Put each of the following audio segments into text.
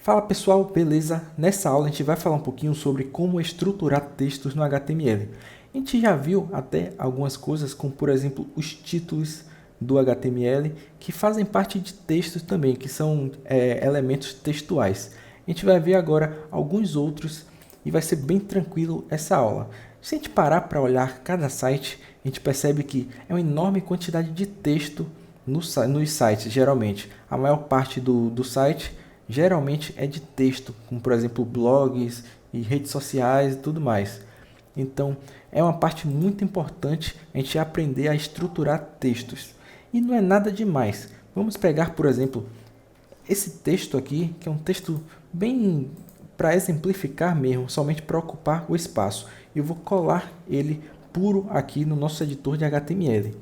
Fala pessoal, beleza? Nessa aula a gente vai falar um pouquinho sobre como estruturar textos no HTML. A gente já viu até algumas coisas, como por exemplo os títulos do HTML, que fazem parte de textos também, que são elementos textuais. A gente vai ver agora alguns outros e vai ser bem tranquilo essa aula. Se a gente parar para olhar cada site, a gente percebe que é uma enorme quantidade de texto nos sites, geralmente. A maior parte do site geralmente é de texto, como por exemplo blogs e redes sociais e tudo mais. Então é uma parte muito importante a gente aprender a estruturar textos. E não é nada demais. Vamos pegar, por exemplo, esse texto aqui, que é um texto bem para exemplificar mesmo, somente para ocupar o espaço. Eu vou colar ele puro aqui no nosso editor de HTML.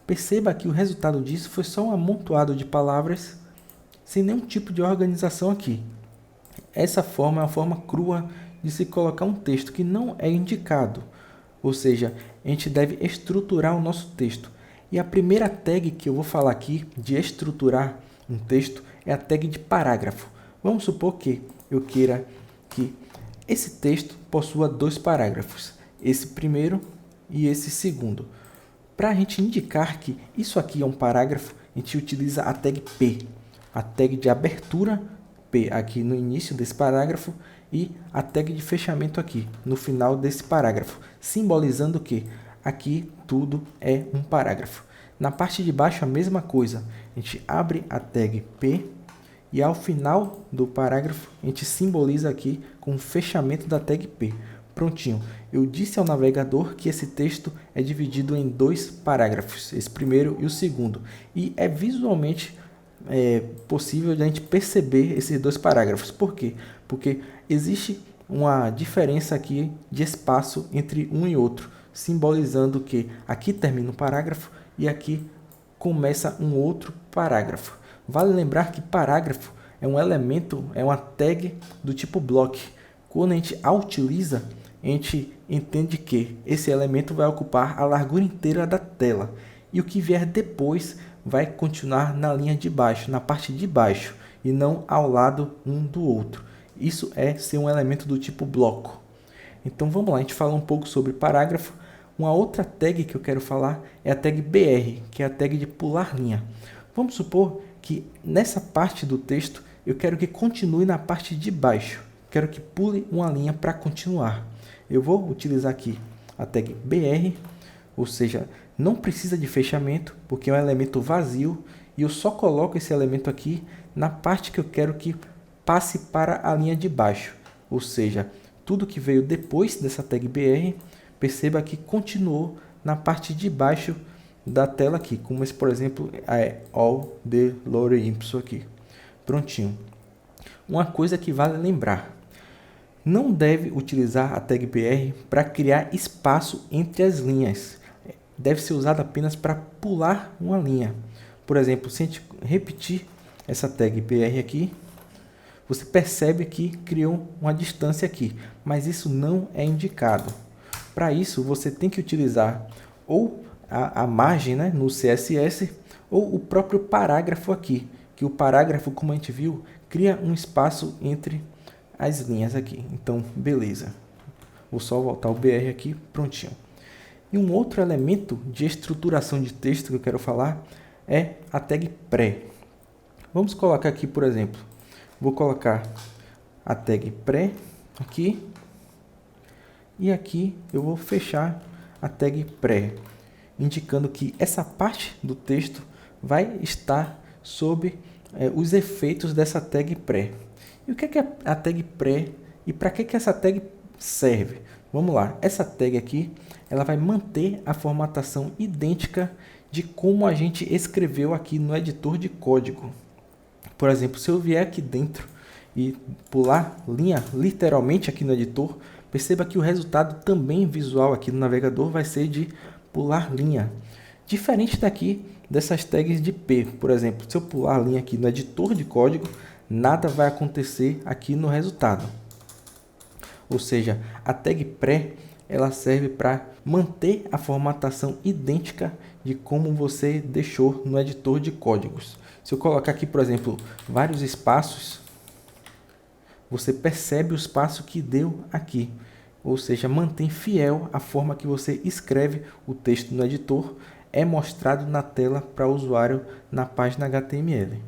Perceba que o resultado disso foi só um amontoado de palavras sem nenhum tipo de organização aqui. Essa forma é uma forma crua de se colocar um texto que não é indicado. Ou seja, a gente deve estruturar o nosso texto. E a primeira tag que eu vou falar aqui de estruturar um texto é a tag de parágrafo. Vamos supor que eu queira que esse texto possua dois parágrafos, esse primeiro e esse segundo. Para a gente indicar que isso aqui é um parágrafo, a gente utiliza a tag P, a tag de abertura P aqui no início desse parágrafo e a tag de fechamento aqui no final desse parágrafo, simbolizando que aqui tudo é um parágrafo. Na parte de baixo a mesma coisa, a gente abre a tag P e ao final do parágrafo a gente simboliza aqui com o fechamento da tag P. Prontinho, eu disse ao navegador que esse texto é dividido em dois parágrafos, esse primeiro e o segundo, e é visualmente possível de a gente perceber esses dois parágrafos. Por quê? Porque existe uma diferença aqui de espaço entre um e outro, simbolizando que aqui termina um parágrafo e aqui começa um outro parágrafo. Vale lembrar que parágrafo é um elemento, é uma tag do tipo block. Quando a gente a utiliza, a gente entende que esse elemento vai ocupar a largura inteira da tela e o que vier depois vai continuar na linha de baixo, na parte de baixo e não ao lado um do outro. Isso é ser um elemento do tipo bloco. Então vamos lá, a gente fala um pouco sobre parágrafo. Uma outra tag que eu quero falar é a tag BR, que é a tag de pular linha. Vamos supor que nessa parte do texto eu quero que continue na parte de baixo. Quero que pule uma linha para continuar. Eu vou utilizar aqui a tag BR, ou seja, não precisa de fechamento, porque é um elemento vazio, e eu só coloco esse elemento aqui na parte que eu quero que passe para a linha de baixo. Ou seja, tudo que veio depois dessa tag BR, perceba que continuou na parte de baixo da tela aqui, como esse, por exemplo, é all the lower ipso aqui. Prontinho. Uma coisa que vale lembrar: não deve utilizar a tag BR para criar espaço entre as linhas. Deve ser usada apenas para pular uma linha. Por exemplo, se a gente repetir essa tag BR aqui, você percebe que criou uma distância aqui, mas isso não é indicado. Para isso, você tem que utilizar ou a margem, né, no CSS, ou o próprio parágrafo aqui, que o parágrafo, como a gente viu, cria um espaço entre as linhas aqui. Então, beleza. Vou só voltar o BR aqui, prontinho. E um outro elemento de estruturação de texto que eu quero falar é a tag pré. Vamos colocar aqui, por exemplo, vou colocar a tag pré aqui e aqui eu vou fechar a tag pré, indicando que essa parte do texto vai estar sob os efeitos dessa tag pré. E o que é a tag pré e para que essa tag serve? Vamos lá, essa tag aqui ela vai manter a formatação idêntica de como a gente escreveu aqui no editor de código. Por exemplo, se eu vier aqui dentro e pular linha literalmente aqui no editor, perceba que o resultado também visual aqui no navegador vai ser de pular linha. Diferente daqui dessas tags de P, por exemplo, se eu pular linha aqui no editor de código, nada vai acontecer aqui no resultado. Ou seja, a tag pré ela serve para manter a formatação idêntica de como você deixou no editor de códigos. Se eu colocar aqui, por exemplo, vários espaços, você percebe os passos que deu aqui. Ou seja, mantém fiel a forma que você escreve o texto no editor, é mostrado na tela para o usuário na página HTML.